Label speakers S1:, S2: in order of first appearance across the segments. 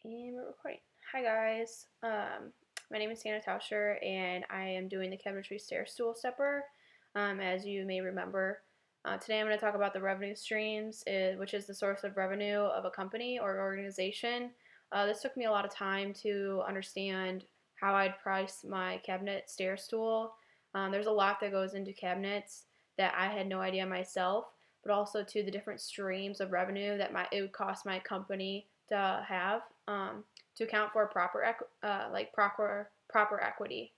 S1: And we're recording. Hi guys. My name is Hannah Tauscher, and I am doing the cabinetry stair stool stepper. As you may remember, today I'm going to talk about the revenue streams, which is the source of revenue of a company or organization. This took me a lot of time to understand how I'd price my cabinet stair stool. There's a lot that goes into cabinets that I had no idea myself, but also to the different streams of revenue that it would cost my company to have to account for proper equity,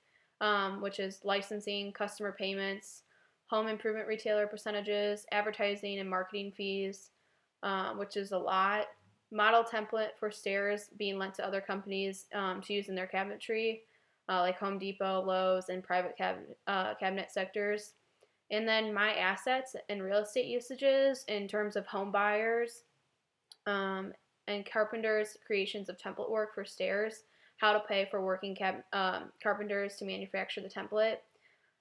S1: which is licensing, customer payments, home improvement retailer percentages, advertising and marketing fees, which is a lot. Model template for stairs being lent to other companies to use in their cabinetry, like Home Depot, Lowe's, and private cabinet sectors. And then my assets and real estate usages in terms of home buyers, and carpenters' creations of template work for stairs, how to pay for working carpenters to manufacture the template.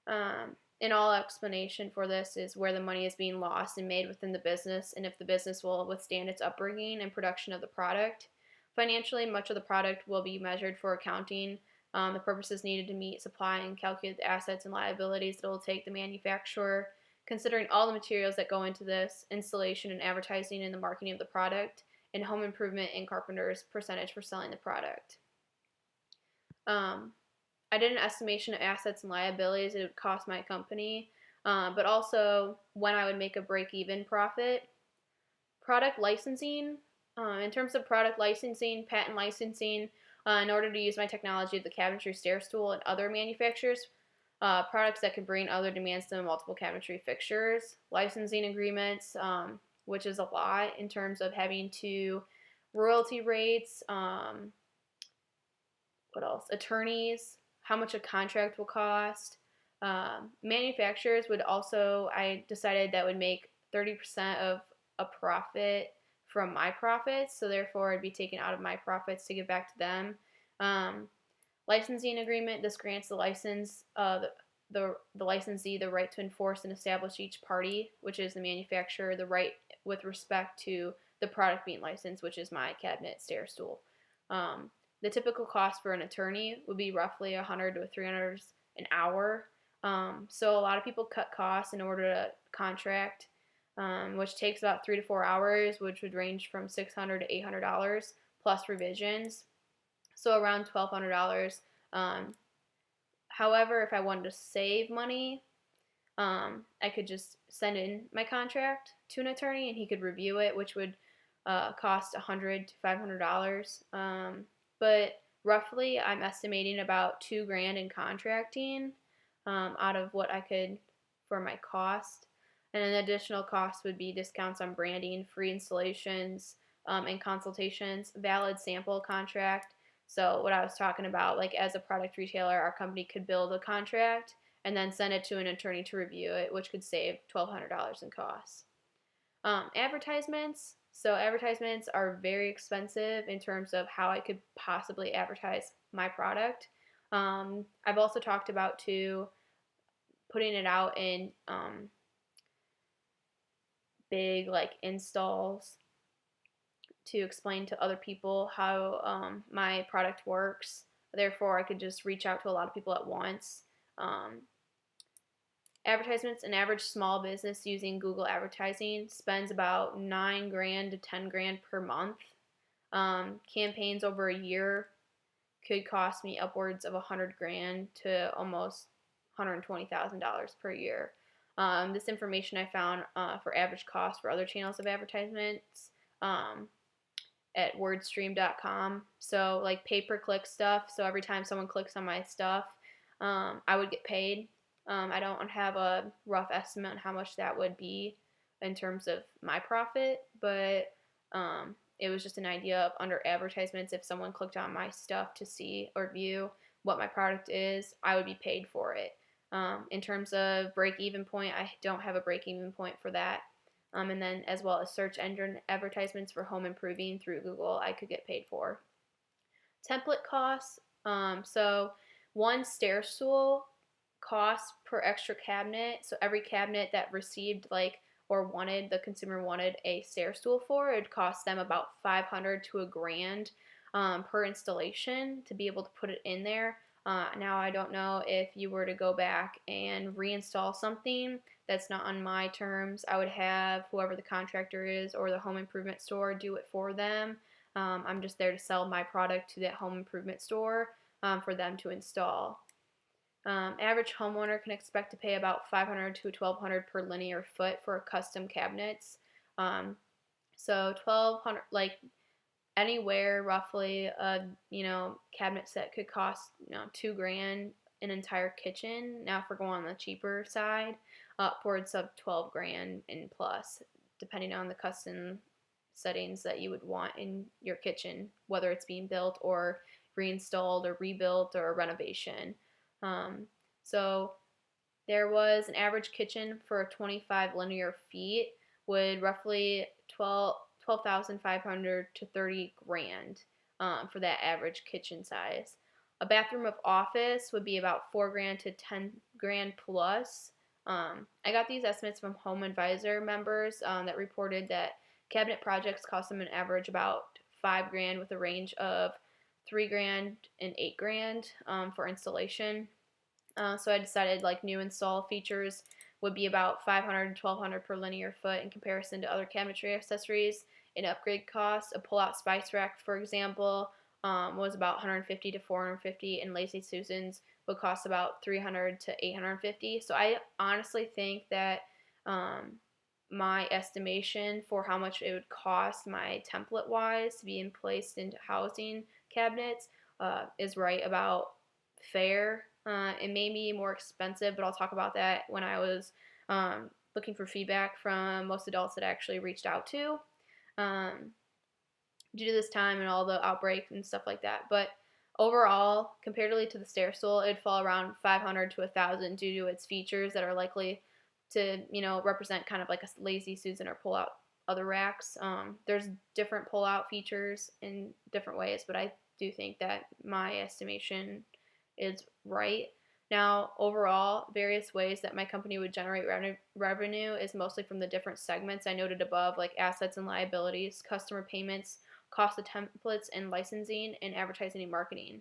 S1: And all explanation for this is where the money is being lost and made within the business, and if the business will withstand its upbringing and production of the product. Financially, much of the product will be measured for accounting, the purposes needed to meet supply and calculate the assets and liabilities that it will take the manufacturer, considering all the materials that go into this, installation and advertising and the marketing of the product, and home improvement and carpenters' percentage for selling the product. I did an estimation of assets and liabilities it would cost my company, but also when I would make a break-even profit. Product licensing. In terms of product licensing, patent licensing, in order to use my technology of the cabinetry stair stool and other manufacturers, products that could bring other demands to multiple cabinetry fixtures, licensing agreements, which is a lot in terms of having to royalty rates, what else? Attorneys, how much a contract will cost. Manufacturers would also, I decided that would make 30% of a profit from my profits, so therefore it'd be taken out of my profits to give back to them. Licensing agreement, this grants the licensee the right to enforce and establish each party, which is the manufacturer, the right with respect to the product being licensed, which is my cabinet stair stool. The typical cost for an attorney would be roughly $100 to $300 an hour. So a lot of people cut costs in order to contract, which takes about 3 to 4 hours, which would range from $600 to $800 plus revisions. So around $1,200. However, if I wanted to save money, I could just send in my contract to an attorney and he could review it, which would cost $100 to $500. But roughly, I'm estimating about $2,000 in contracting out of what I could for my cost. And an additional cost would be discounts on branding, free installations, and consultations, valid sample contract. So what I was talking about, like as a product retailer, our company could build a contract and then send it to an attorney to review it, which could save $1,200 in costs. Advertisements. So advertisements are very expensive in terms of how I could possibly advertise my product. I've also talked about putting it out in big like installs to explain to other people how my product works. Therefore, I could just reach out to a lot of people at once. Advertisements, an average small business using Google advertising spends about $9,000 to $10,000 per month. Campaigns over a year could cost me upwards of $100,000 to almost $120,000 per year. This information I found for average cost for other channels of advertisements at wordstream.com. So like pay-per-click stuff. So every time someone clicks on my stuff, I would get paid. I don't have a rough estimate on how much that would be in terms of my profit, but it was just an idea of under advertisements, if someone clicked on my stuff to see or view what my product is, I would be paid for it. In terms of break-even point, I don't have a break-even point for that. And then as well as search engine advertisements for home improving through Google, I could get paid for. Template costs. So one stair stool cost per extra cabinet. So every cabinet that received the consumer wanted a stair stool for, it would cost them about $500 to $1,000 per installation to be able to put it in there. Now, I don't know if you were to go back and reinstall something that's not on my terms. I would have whoever the contractor is or the home improvement store do it for them. I'm just there to sell my product to that home improvement store for them to install. Average homeowner can expect to pay about $500 to $1,200 per linear foot for custom cabinets. So 1,200, like anywhere roughly, cabinet set could cost $2,000 an entire kitchen. Now, if we're going on the cheaper side, upwards of $12,000 and plus, depending on the custom settings that you would want in your kitchen, whether it's being built or reinstalled or rebuilt or a renovation. So there was an average kitchen for 25 linear feet would roughly 12,500 to 30 grand for that average kitchen size. A bathroom of office would be about 4 grand to 10 grand plus. I got these estimates from Home Advisor members that reported that cabinet projects cost them an average about 5 grand with a range of 3 grand and 8 grand for installation. So I decided like new install features would be about 500 to 1,200 per linear foot in comparison to other cabinetry accessories. In upgrade costs, a pull-out spice rack, for example, was about 150 to 450, and Lazy Susan's would cost about 300 to 850. So I honestly think that my estimation for how much it would cost my template-wise to be placed into housing cabinets is right about fair. It may be more expensive, but I'll talk about that when I was looking for feedback from most adults that I actually reached out to due to this time and all the outbreaks and stuff like that. But overall, comparatively to the Stair Stool, it'd fall around 500 to 1,000 due to its features that are likely to, represent kind of like a Lazy Susan or pull out other racks. There's different pull out features in different ways, but I do think that my estimation is right. Now, overall, various ways that my company would generate revenue is mostly from the different segments I noted above, like assets and liabilities, customer payments, cost of templates and licensing, and advertising and marketing.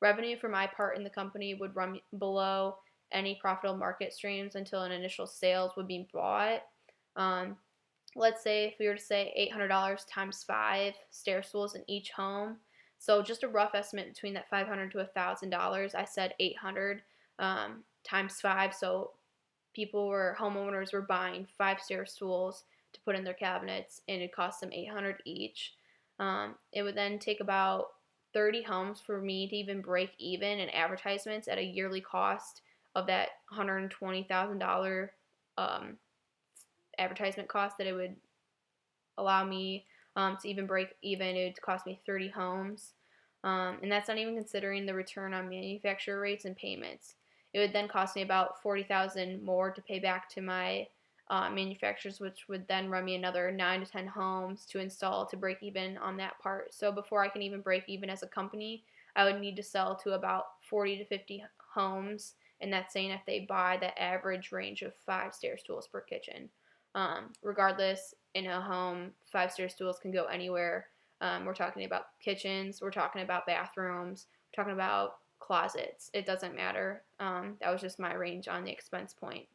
S1: Revenue for my part in the company would run below any profitable market streams until an initial sales would be bought. Let's say if we were to say $800 times 5 stair stools in each home. So just a rough estimate between that $500 to $1,000. I said 800 times 5. So homeowners were buying 5 stair stools to put in their cabinets, and it cost them 800 each. It would then take about 30 homes for me to even break even in advertisements at a yearly cost of that $120,000 advertisement cost that it would allow me to even break even. It would cost me 30 homes. And that's not even considering the return on manufacturer rates and payments. It would then cost me about $40,000 more to pay back to my manufacturers, which would then run me another 9 to 10 homes to install to break even on that part. So before I can even break even as a company, I would need to sell to about 40 to 50 homes, and that's saying if they buy the average range of 5 stair stools per kitchen. Regardless, in a home, 5 stair stools can go anywhere. We're talking about kitchens, we're talking about bathrooms, we're talking about closets. It doesn't matter. That was just my range on the expense point.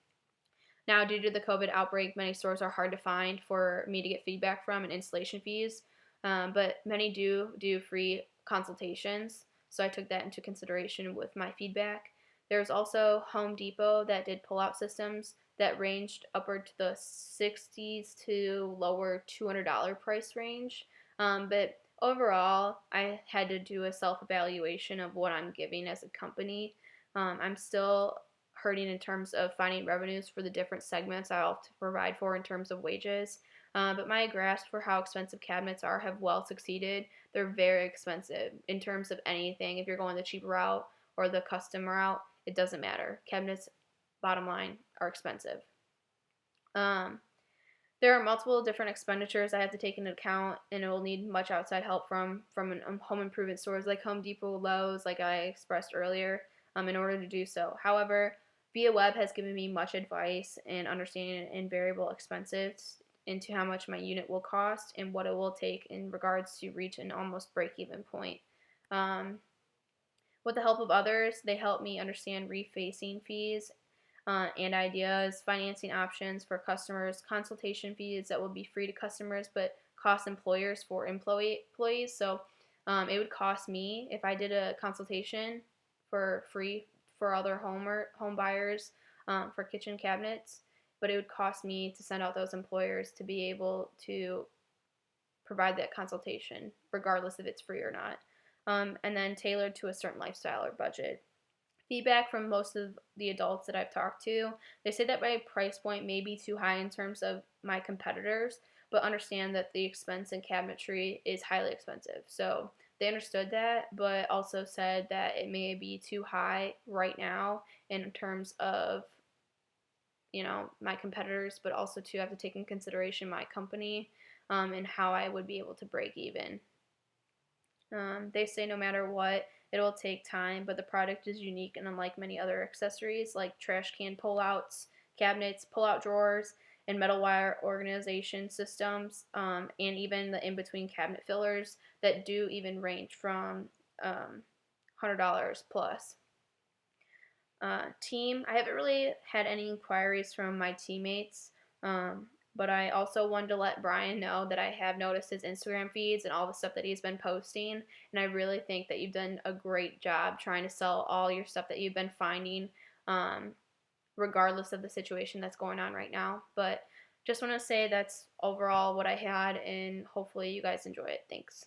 S1: Now, due to the COVID outbreak, many stores are hard to find for me to get feedback from and installation fees, but many do free consultations, so I took that into consideration with my feedback. There's also Home Depot that did pull-out systems that ranged upward to the 60s to lower $200 price range, but overall, I had to do a self-evaluation of what I'm giving as a company. I'm still hurting in terms of finding revenues for the different segments I'll have to provide for in terms of wages. But my grasp for how expensive cabinets are have well succeeded. They're very expensive in terms of anything. If you're going the cheap route or the custom route, it doesn't matter. Cabinets, bottom line, are expensive. There are multiple different expenditures I have to take into account, and it will need much outside help from home improvement stores like Home Depot, Lowe's, like I expressed earlier, in order to do so. However, Via Web has given me much advice and understanding in variable expenses into how much my unit will cost and what it will take in regards to reach an almost break-even point. Um, with the help of others, they help me understand refacing fees and ideas, financing options for customers, consultation fees that will be free to customers but cost employers for employees. So it would cost me if I did a consultation for free for other home buyers for kitchen cabinets, but it would cost me to send out those employers to be able to provide that consultation, regardless if it's free or not. And then tailored to a certain lifestyle or budget. Feedback from most of the adults that I've talked to, they say that my price point may be too high in terms of my competitors, but understand that the expense in cabinetry is highly expensive. So they understood that, but also said that it may be too high right now in terms of my competitors, but also to have to take in consideration my company and how I would be able to break even. They say no matter what, it'll take time, but the product is unique and unlike many other accessories like trash can pullouts, cabinets, pull-out drawers, and metal wire organization systems, and even the in-between cabinet fillers that do even range from $100 plus. Team, I haven't really had any inquiries from my teammates, but I also wanted to let Brian know that I have noticed his Instagram feeds and all the stuff that he's been posting, and I really think that you've done a great job trying to sell all your stuff that you've been finding, regardless of the situation that's going on right now. But just want to say that's overall what I had, and hopefully you guys enjoy it. Thanks.